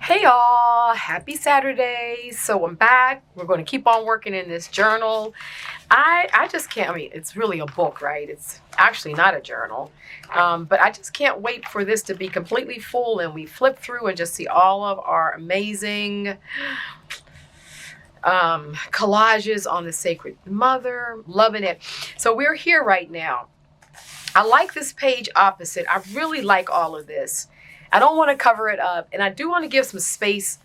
Hey y'all, happy Saturday. So I'm back. We're going to keep on working in this journal. I just can't, it's really a book, right? It's actually not a journal. But I just can't wait for this to be completely full and we flip through and just see all of our amazing collages on the Sacred Mother. Loving it. So we're here right now. I like this page opposite. I really like all of this. I don't want to cover it up, and I do want to give some space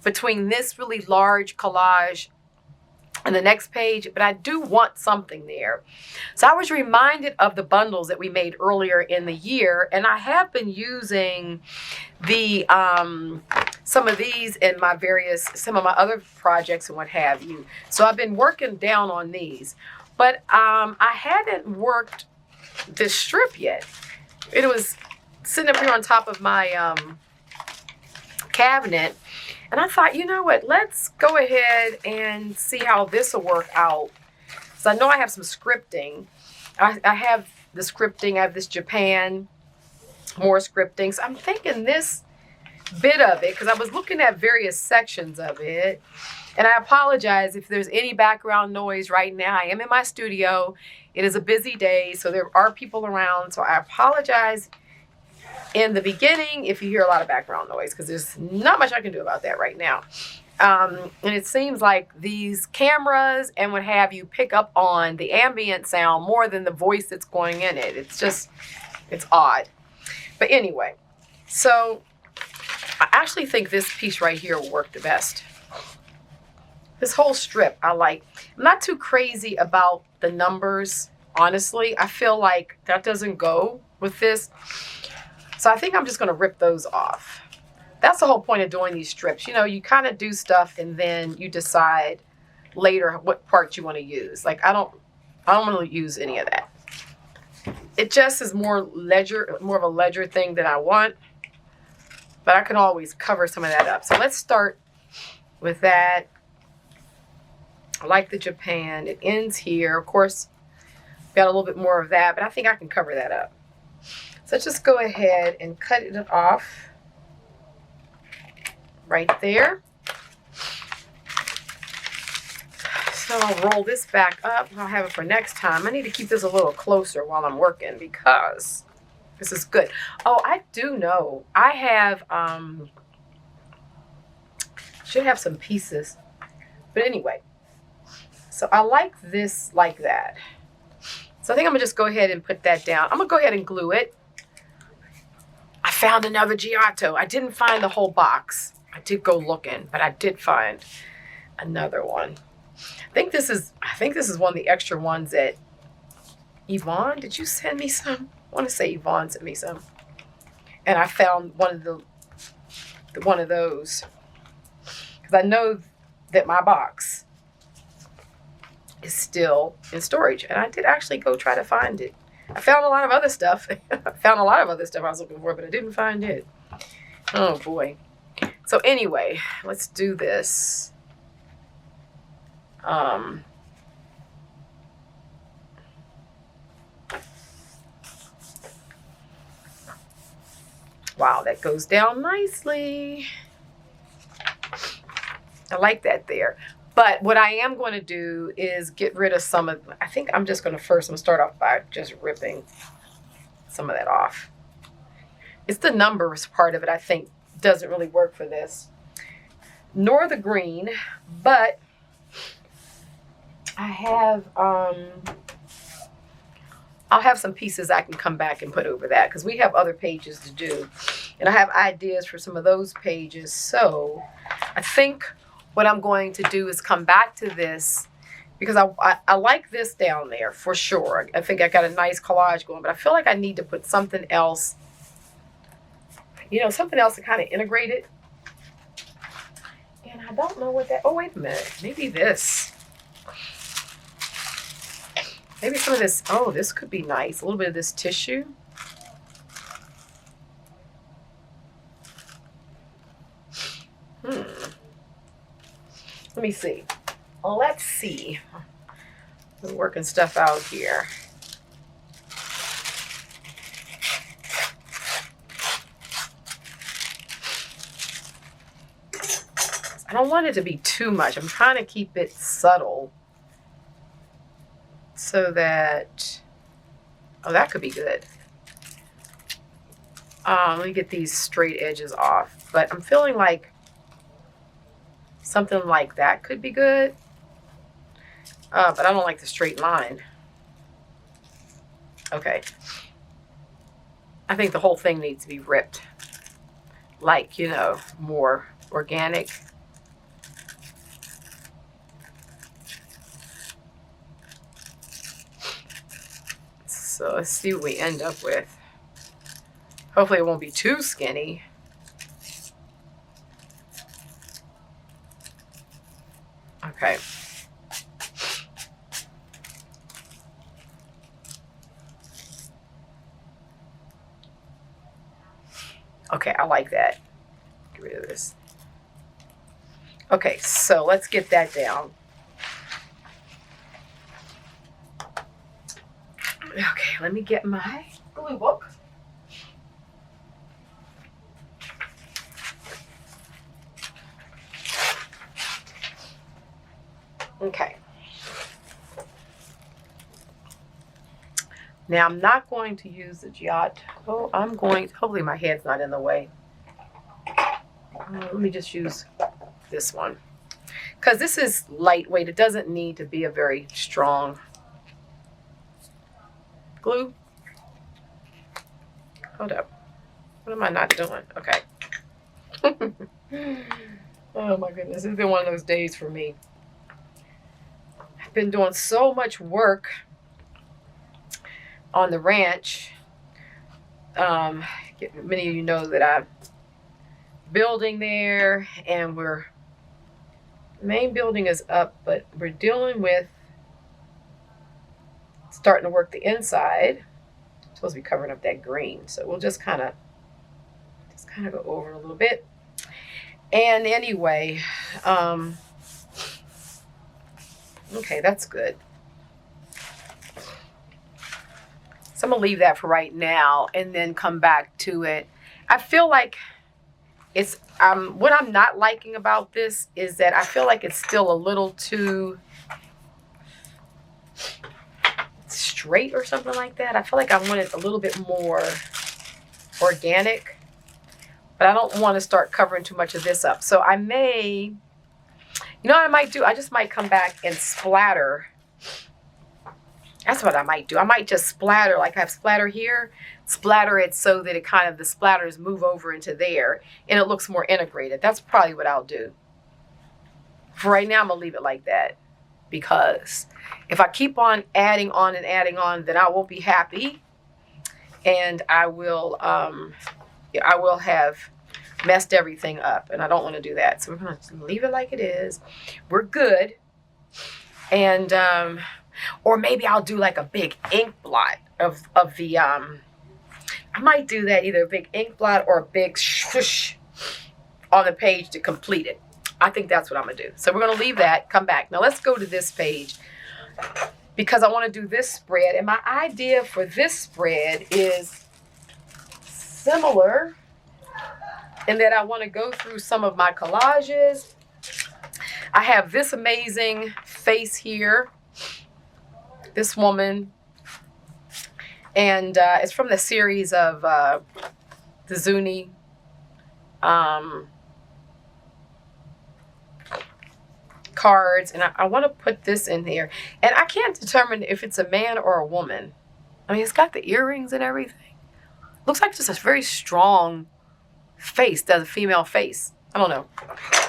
between this really large collage and the next page, but I do want something there. So I was reminded of the bundles that we made earlier in the year, and I have been using the some of these in my some of my other projects and what have you. So I've been working down on these, but I hadn't worked this strip yet. It was sitting up here on top of my cabinet, and I thought, you know what, let's go ahead and see how this will work out. So I know I have some scripting. I have the scripting. I have this Japan, more scripting. So I'm thinking this bit of it, because I was looking at various sections of it, and I apologize if there's any background noise right now. I am in my studio. It is a busy day, so there are people around, so I apologize in the beginning if you hear a lot of background noise, because there's not much I can do about that right now. And it seems like these cameras and what have you pick up on the ambient sound more than the voice that's going in it. It's odd. But anyway, so I actually think this piece right here will work the best. This whole strip I like. I'm not too crazy about the numbers, honestly. I feel like that doesn't go with this. So I think I'm just going to rip those off. That's the whole point of doing these strips. You know, you kind of do stuff and then you decide later what parts you want to use. Like I don't want to use any of that. It just is more of a ledger thing that I want. But I can always cover some of that up. So let's start with that. I like the Japan. It ends here. Of course, got a little bit more of that, but I think I can cover that up. So let's just go ahead and cut it off right there. So I'll roll this back up. I'll have it for next time. I need to keep this a little closer while I'm working because this is good. Oh, I do know. I have, should have some pieces. But anyway, so I like this like that. So I think I'm going to just go ahead and put that down. I'm going to go ahead and glue it. I found another Giotto. I didn't find the whole box. I did go looking, but I did find another one. I think this is one of the extra ones that Yvonne, did you send me some? I want to say Yvonne sent me some. And I found one of those. Because I know that my box is still in storage. And I did actually go try to find it. I found a lot of other stuff. I found a lot of other stuff I was looking for, but I didn't find it. Oh boy. So anyway, let's do this. Wow, that goes down nicely. I like that there. But what I am going to do is get rid of some of, I think I'm just going to start off by just ripping some of that off. It's the numbers part of it, I think, doesn't really work for this. Nor the green, but I have, I'll have some pieces I can come back and put over that because we have other pages to do. And I have ideas for some of those pages. So I think what I'm going to do is come back to this because I like this down there for sure. I think I got a nice collage going, but I feel like I need to put something else, you know, something else to kind of integrate it. And I don't know what that, oh, wait a minute. Maybe this. Maybe some of this, oh, this could be nice. A little bit of this tissue. Let me see. Well, let's see. I'm working stuff out here. don't want it to be too much. I'm trying to keep it subtle so that, oh, that could be good. Let me get these straight edges off. But I'm feeling like something like that could be good. But I don't like the straight line. Okay. I think the whole thing needs to be ripped. Like, you know, more organic. So let's see what we end up with. Hopefully it won't be too skinny. Okay. Okay, I like that. Get rid of this. Okay, so let's get that down. Okay, let me get my glue book. Okay. Now I'm not going to use the CHIT. Oh, I'm going, hopefully my head's not in the way. Let me just use this one. Because this is lightweight. It doesn't need to be a very strong glue. Hold up. What am I not doing? Okay. Oh my goodness. It's been one of those days for me. I've been doing so much work on the ranch. Many of you know that I'm building there, and the main building is up, but we're dealing with starting to work the inside. I'm supposed to be covering up that green, so we'll just kind of go over a little bit. And anyway, okay, that's good. So I'm gonna leave that for right now and then come back to it. I feel like it's what I'm not liking about this is that I feel like it's still a little too straight or something like that. I feel like I want it a little bit more organic, but I don't want to start covering too much of this up. So I may, you know what I might do? I just might come back and splatter. That's what I might do. I might just splatter, like I have splatter here, splatter it so that it kind of, the splatters move over into there and it looks more integrated. That's probably what I'll do. For right now, I'm going to leave it like that, because if I keep on adding on and adding on, then I won't be happy, and I will have messed everything up, and I don't want to do that. So we're going to leave it like it is. We're good. And or maybe I'll do like a big ink blot of the, I might do that, either a big ink blot or a big swoosh on the page to complete it. I think that's what I'm going to do. So we're going to leave that, come back. Now let's go to this page, because I want to do this spread. And my idea for this spread is similar in that I want to go through some of my collages. I have this amazing face here. This woman, and it's from the series of the Zuni cards, and I want to put this in here, and I can't determine if it's a man or a woman. I mean, it's got the earrings and everything. Looks like just a very strong face, does a female face. I don't know.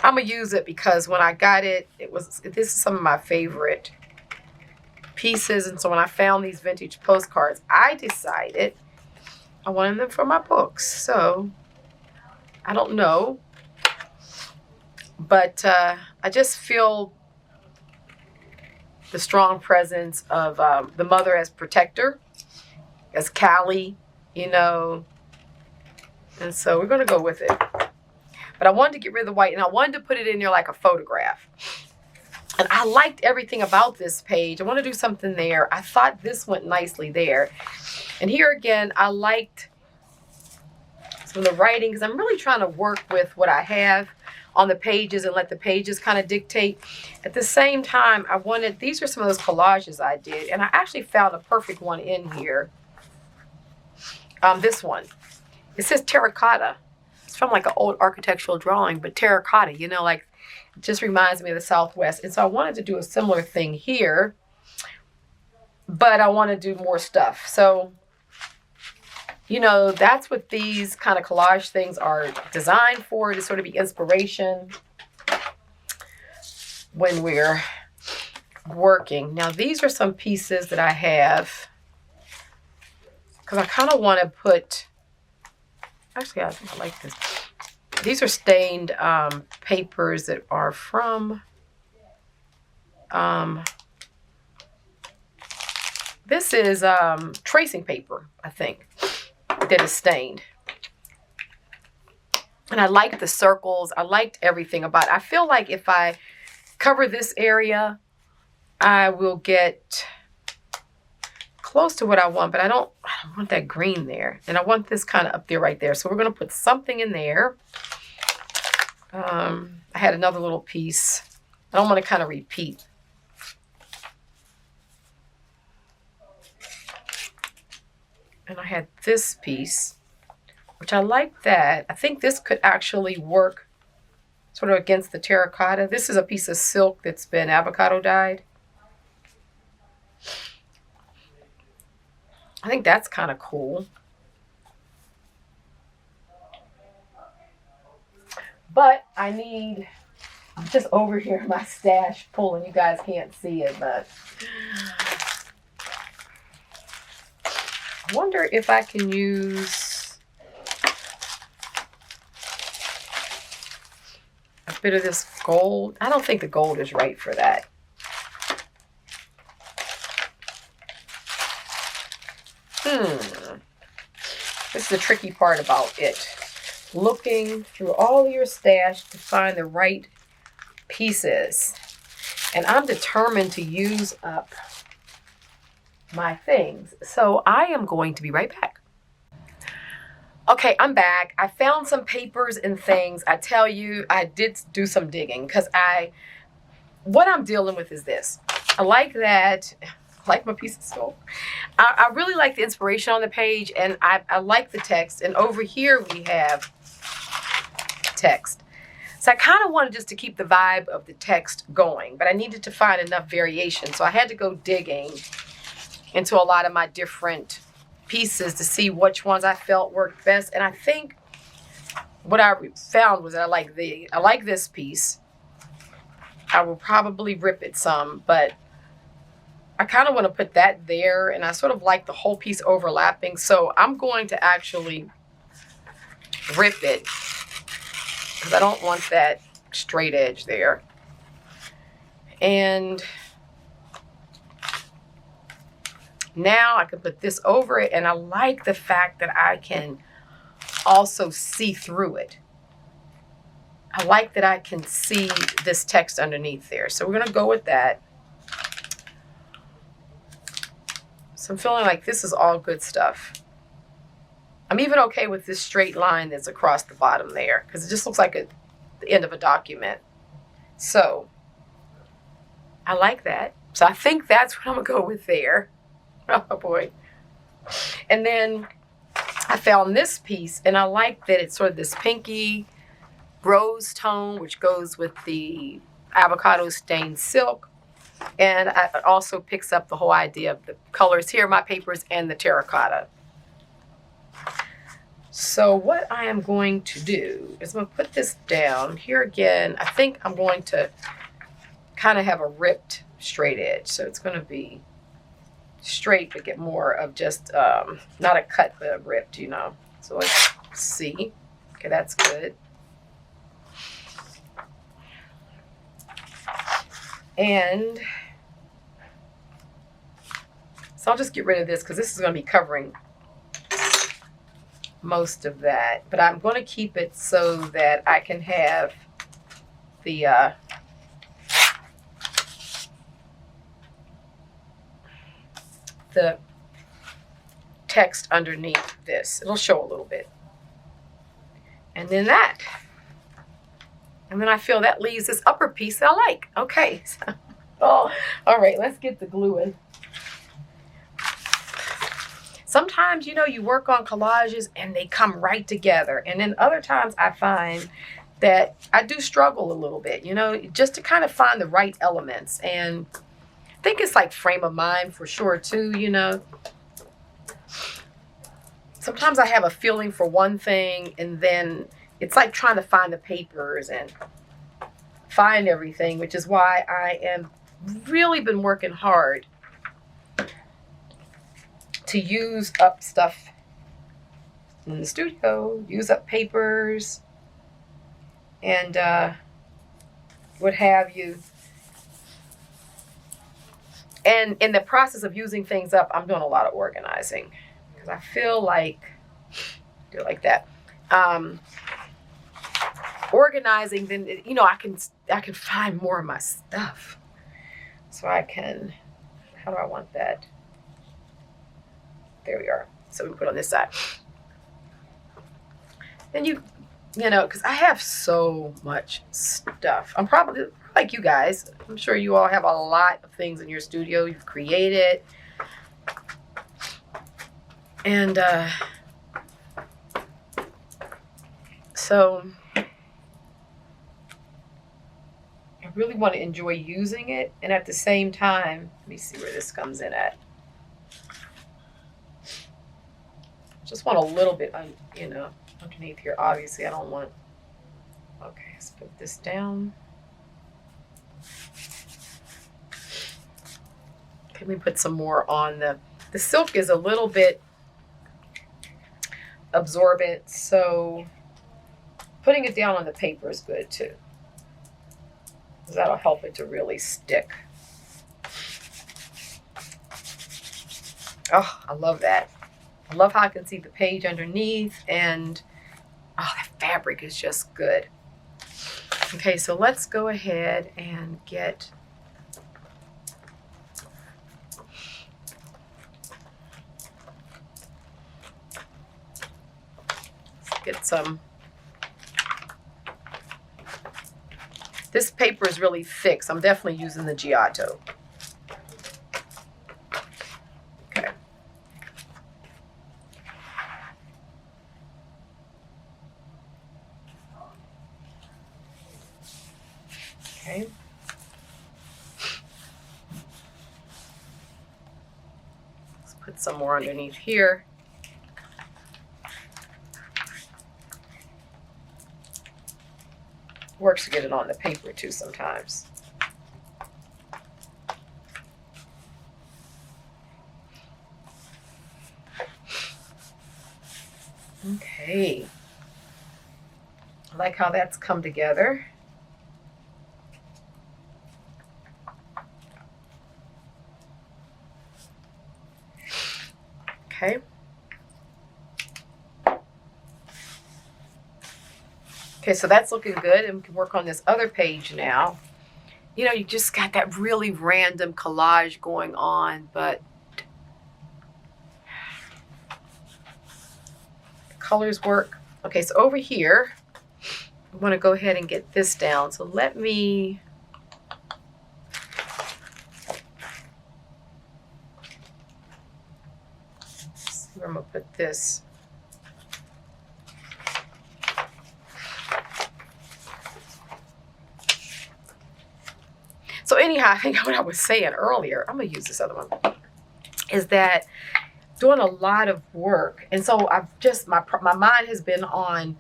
I'm gonna use it because when I got it, this is some of my favorite pieces, and so when I found these vintage postcards, I decided I wanted them for my books. So I don't know, but I just feel the strong presence of the mother as protector, as Callie, you know, and so we're gonna go with it. But I wanted to get rid of the white, and I wanted to put it in there like a photograph. And I liked everything about this page. I want to do something there. I thought this went nicely there. And here again, I liked some of the writing, because I'm really trying to work with what I have on the pages and let the pages kind of dictate. At the same time, I wanted, these are some of those collages I did, and I actually found a perfect one in here. This one. It says terracotta. It's from like an old architectural drawing, but terracotta, you know, like, it just reminds me of the Southwest. And so I wanted to do a similar thing here, but I want to do more stuff. So, you know, that's what these kind of collage things are designed for, to sort of be inspiration when we're working. Now, these are some pieces that I have, because I kind of want to put, actually, I think I like this. These are stained papers that are from, this is tracing paper, I think, that is stained. And I like the circles. I liked everything about it. I feel like if I cover this area, I will get close to what I want, but I don't want that green there. And I want this kind of up there, right there. So we're going to put something in there. I had another little piece. I don't want to kind of repeat. And I had this piece, which I like that. I think this could actually work sort of against the terracotta. This is a piece of silk that's been avocado dyed. I think that's kind of cool. But I need, I'm just over here in my stash pulling. You guys can't see it, but I wonder if I can use a bit of this gold. I don't think the gold is right for that. This is the tricky part about it. Looking through all of your stash to find the right pieces. And I'm determined to use up my things. So I am going to be right back. Okay, I'm back. I found some papers and things. I tell you, I did do some digging because what I'm dealing with is this. I like that. I like my piece of silk. I really like the inspiration on the page, and I like the text. And over here we have text. So I kind of wanted just to keep the vibe of the text going, but I needed to find enough variation. So I had to go digging into a lot of my different pieces to see which ones I felt worked best. And I think what I found was that I like this piece. I will probably rip it some, but I kind of want to put that there, and I sort of like the whole piece overlapping. So I'm going to actually rip it because I don't want that straight edge there. And now I can put this over it, and I like the fact that I can also see through it. I like that I can see this text underneath there. So we're going to go with that. So I'm feeling like this is all good stuff. I'm even okay with this straight line that's across the bottom there, because it just looks like the end of a document. So I like that. So I think that's what I'm going to go with there. Oh boy. And then I found this piece, and I like that it's sort of this pinky rose tone, which goes with the avocado stained silk. And it also picks up the whole idea of the colors here, my papers, and the terracotta. So what I am going to do is I'm going to put this down. Here again, I think I'm going to kind of have a ripped straight edge. So it's going to be straight, but get more of just, not a cut, but a ripped, you know. So let's see. Okay, that's good. And so I'll just get rid of this because this is going to be covering most of that. But I'm going to keep it so that I can have the text underneath this. It'll show a little bit. And then that. And then I feel that leaves this upper piece that I like. Okay. Oh, all right, let's get the glue in. Sometimes, you know, you work on collages and they come right together. And then other times I find that I do struggle a little bit, you know, just to kind of find the right elements. And I think it's like frame of mind for sure too, you know. Sometimes I have a feeling for one thing and then it's like trying to find the papers and find everything, which is why I am really been working hard to use up stuff in the studio, use up papers and what have you. And in the process of using things up, I'm doing a lot of organizing because I feel like, do it like that. Organizing, then, you know, I can find more of my stuff. So I can, how do I want that? There we are. So we put on this side. Then you know, because I have so much stuff. I'm probably like you guys. I'm sure you all have a lot of things in your studio you've created. And so I really want to enjoy using it. And at the same time, let me see where this comes in at. Just want a little bit, you know, underneath here. Obviously, I don't want. Okay, let's put this down. Can we put some more on the silk is a little bit absorbent, so putting it down on the paper is good too, because that'll help it to really stick. Oh, I love that. I love how I can see the page underneath, and oh, that fabric is just good. Okay, so let's go ahead and get some. This paper is really thick, so I'm definitely using the Giotto. Okay. Okay. Let's put some more underneath here. Works to get it on the paper too sometimes. Okay. I like how that's come together. Okay. Okay, so that's looking good, and we can work on this other page now. You know, you just got that really random collage going on, but the colors work. Okay, so over here, I want to go ahead and get this down. So let me see where I'm going to put this. So anyhow, I think what I was saying earlier, I'm going to use this other one, is that doing a lot of work. And so I've just, my mind has been on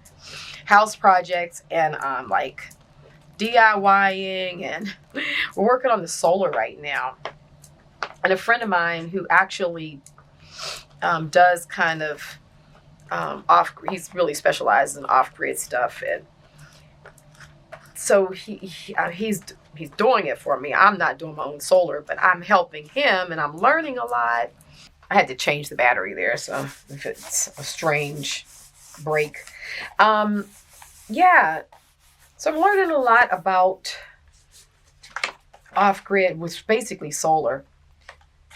house projects and like DIYing, and we're working on the solar right now. And a friend of mine who actually does kind of he's really specialized in off-grid stuff. And so he's doing it for me. I'm not doing my own solar, but I'm helping him and I'm learning a lot. I had to change the battery there, so if it's a strange break. Yeah, so I'm learning a lot about off-grid, which is basically solar.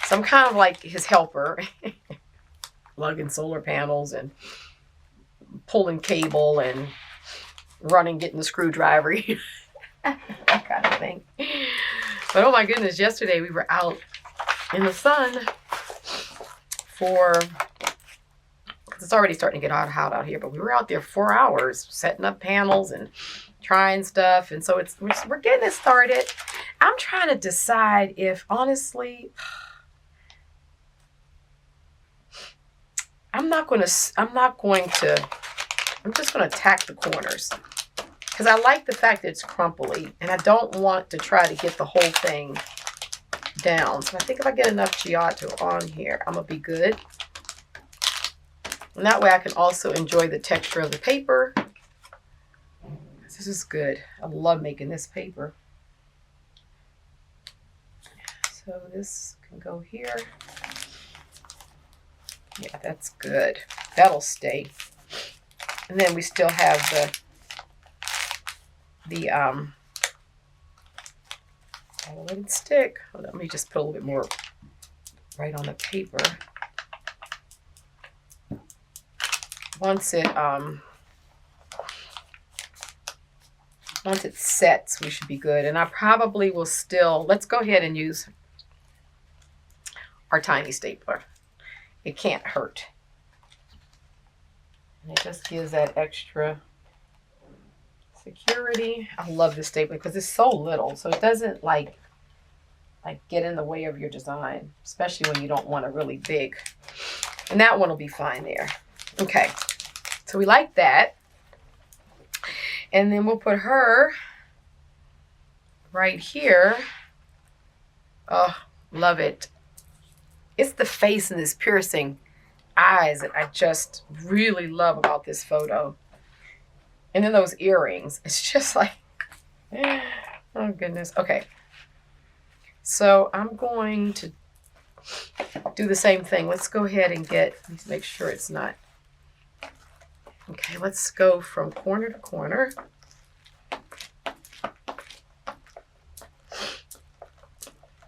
So I'm kind of like his helper, plugging solar panels and pulling cable and running, getting the screwdriver, that kind of thing. But oh my goodness, yesterday we were out in the sun for, it's already starting to get hot out here, but we were out there 4 hours setting up panels and trying stuff. And so we're getting it started. I'm trying to decide if, honestly, I'm just going to tack the corners because I like the fact that it's crumply and I don't want to try to get the whole thing down. So I think if I get enough Giotto on here, I'm going to be good. And that way I can also enjoy the texture of the paper. This is good. I love making this paper. So this can go here. Yeah, that's good. That'll stay. And then we still have the oh, let it stick. Let me just put a little bit more right on the paper. Once it sets, we should be good. And I probably will still, let's go ahead and use our tiny stapler. It can't hurt. And it just gives that extra security. I love this stapler because it's so little, so it doesn't like get in the way of your design, especially when you don't want a really big. And that one will be fine there. Okay, so we like that. And then we'll put her right here. Oh, love it. It's the face and this piercing eyes that I just really love about this photo. And then those earrings. It's just like, oh goodness. Okay. So I'm going to do the same thing. Let's go ahead and let's make sure it's not. Okay, let's go from corner to corner.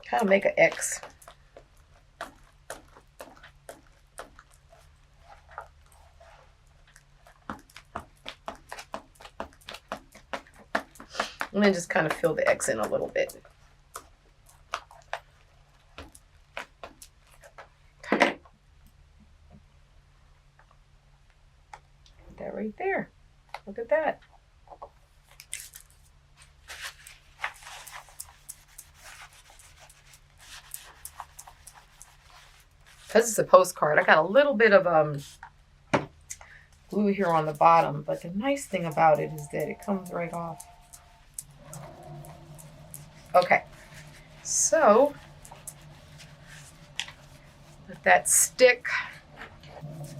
Kind of make an X. And then just kind of fill the X in a little bit. Okay. Put that right there. Look at that. Because it's a postcard, I got a little bit of glue here on the bottom, but the nice thing about it is that it comes right off. Okay, so let that stick.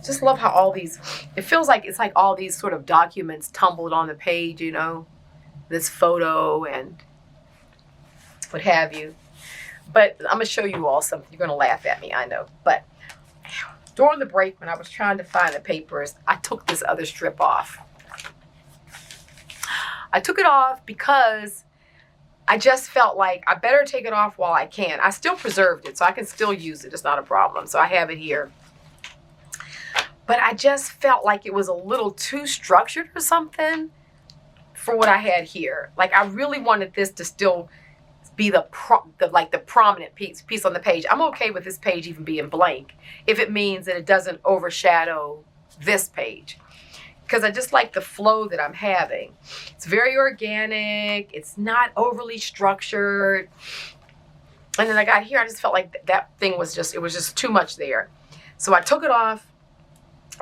Just love how all these, it feels like it's like all these sort of documents tumbled on the page, you know, this photo and what have you. But I'm going to show you all something. You're going to laugh at me, I know. But during the break, when I was trying to find the papers, I took this other strip off. I took it off because I just felt like I better take it off while I can. I still preserved it, so I can still use it. It's not a problem. So I have it here. But I just felt like it was a little too structured or something for what I had here. Like I really wanted this to still be the prominent piece on the page. I'm okay with this page even being blank if it means that it doesn't overshadow this page. Because I just like the flow that I'm having. It's very organic. It's not overly structured. And then I got here, I just felt like that thing was just, it was just too much there. So I took it off.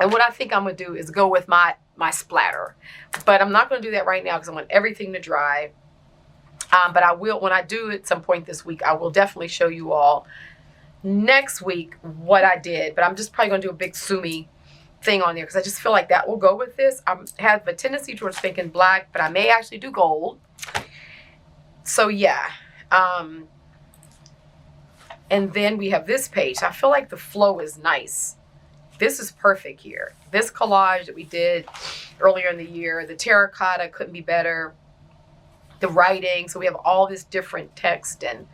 And what I think I'm going to do is go with my splatter. But I'm not going to do that right now because I want everything to dry. But I will, when I do at some point this week, I will definitely show you all next week what I did. But I'm just probably going to do a big Sumi thing on there because I just feel like that will go with this. I have a tendency towards thinking black, but I may actually do gold. So yeah. And then we have this page. I feel like the flow is nice. This is perfect here. This collage that we did earlier in the year, the terracotta couldn't be better. The writing, so we have all this different text and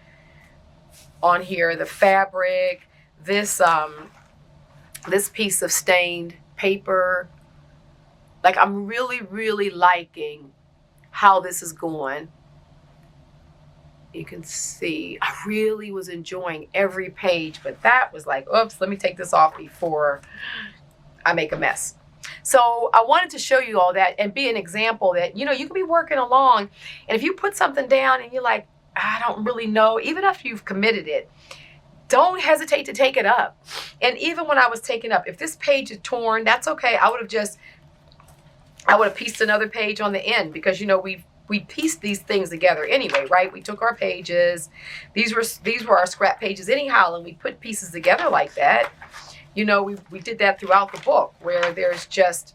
on here, the fabric, this this piece of stained paper. Like, I'm really, really liking how this is going. You can see I really was enjoying every page, but that was like, oops, let me take this off before I make a mess. So I wanted to show you all that and be an example that, you know, you can be working along, and if you put something down and you're like, I don't really know, even after you've committed it, don't hesitate to take it up. And even when I was taking up, if this page is torn, that's okay. I would have pieced another page on the end, because, you know, we pieced these things together anyway, right? We took our pages. These were our scrap pages anyhow, and we put pieces together like that. You know, we did that throughout the book, where there's just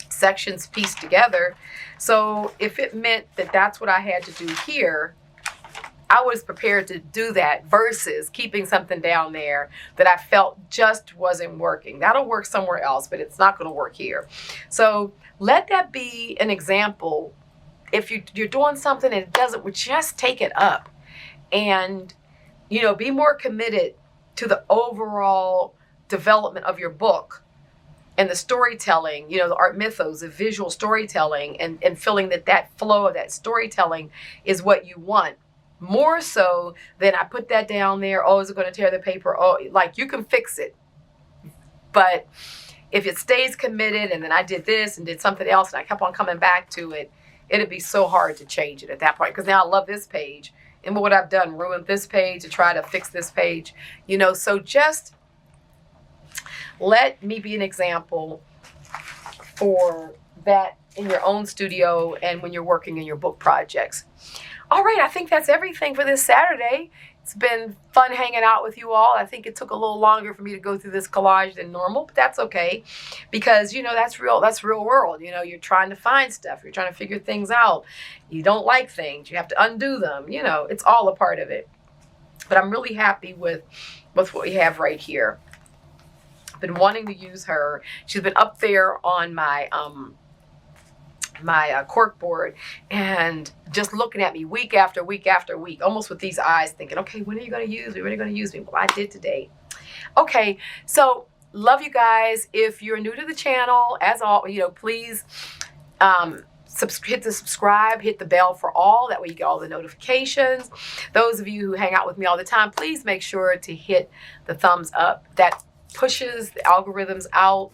sections pieced together. So if it meant that that's what I had to do here, I was prepared to do that, versus keeping something down there that I felt just wasn't working. That'll work somewhere else, but it's not going to work here. So let that be an example. If you're doing something and it doesn't, just take it up, and, you know, be more committed to the overall development of your book and the storytelling, you know, the art mythos, the visual storytelling, and feeling that flow of that storytelling is what you want, more so than I put that down there. Oh, is it going to tear the paper? Oh, like, you can fix it, but if it stays committed, and then I did this and did something else and I kept on coming back to it, it'd be so hard to change it at that point, because now I love this page, and what I've done, ruined this page to try to fix this page, you know. So just let me be an example for that in your own studio and when you're working in your book projects. All right, I think that's everything for this Saturday. It's been fun hanging out with you all. I think it took a little longer for me to go through this collage than normal, but that's okay, because, you know, that's real world. You know, you're trying to find stuff. You're trying to figure things out. You don't like things. You have to undo them. You know, it's all a part of it. But I'm really happy with what we have right here. I've been wanting to use her. She's been up there on my cork board, and just looking at me week after week after week, almost with these eyes, thinking, okay, when are you going to use me? When are you going to use me? Well, I did today. Okay, so love you guys. If you're new to the channel, as all, you know, please hit the subscribe, hit the bell for all. That way you get all the notifications. Those of you who hang out with me all the time, please make sure to hit the thumbs up. That pushes the algorithms out.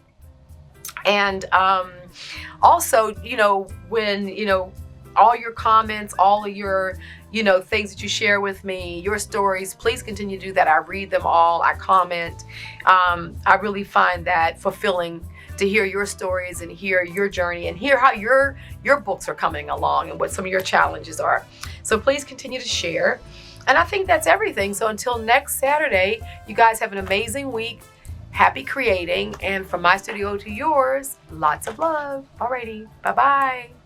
And also, you know, when, you know, all your comments, all of your, you know, things that you share with me, your stories, please continue to do that. I read them all. I comment. I really find that fulfilling to hear your stories and hear your journey and hear how your books are coming along and what some of your challenges are. So please continue to share. And I think that's everything. So until next Saturday, you guys have an amazing week. Happy creating, and from my studio to yours, lots of love. Alrighty, bye-bye.